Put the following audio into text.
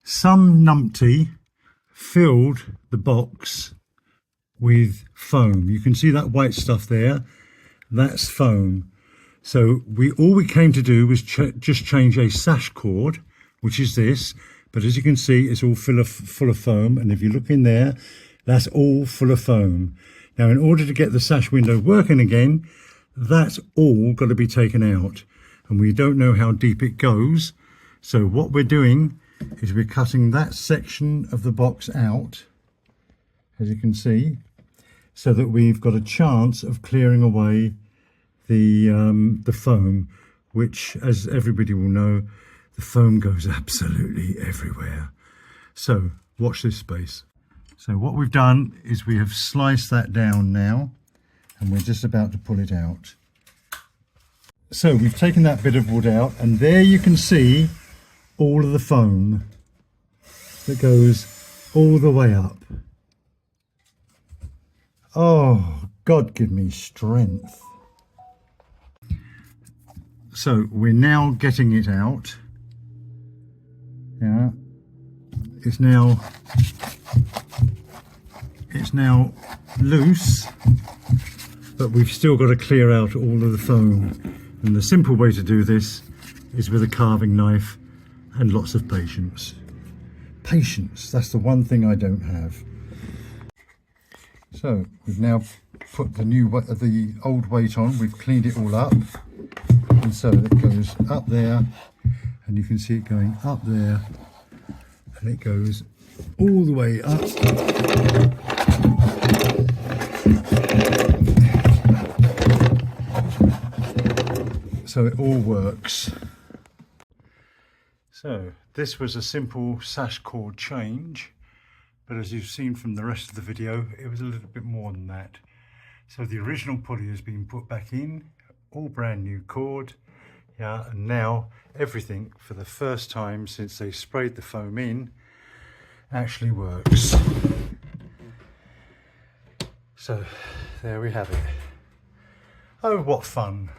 some numpty filled the box with foam. You can see that white stuff there, that's foam. So all we came to do was just change a sash cord, which is this, but as you can see it's all full of foam, and if you look in there, that's all full of foam. Now in order to get the sash window working again, that's all got to be taken out, and we don't know how deep it goes. So what we're doing is we're cutting that section of the box out, as you can see, so that we've got a chance of clearing away the foam, which, as everybody will know, the foam goes absolutely everywhere. So watch this space. So what we've done is we have sliced that down now, and we're just about to pull it out. So we've taken that bit of wood out, and there you can see all of the foam that goes all the way up. Oh, God give me strength. So we're now getting it out. Yeah, it's now loose, but we've still got to clear out all of the foam. And the simple way to do this is with a carving knife and lots of patience. Patience, that's the one thing I don't have. So we've now put the old weight on, we've cleaned it all up, and so it goes up there, and you can see it going up there, and it goes all the way up. So it all works. So this was a simple sash cord change, but as you've seen from the rest of the video, it was a little bit more than that. So the original pulley has been put back in, all brand new cord, yeah, and now everything, for the first time since they sprayed the foam in, actually works. So there we have it. Oh, what fun.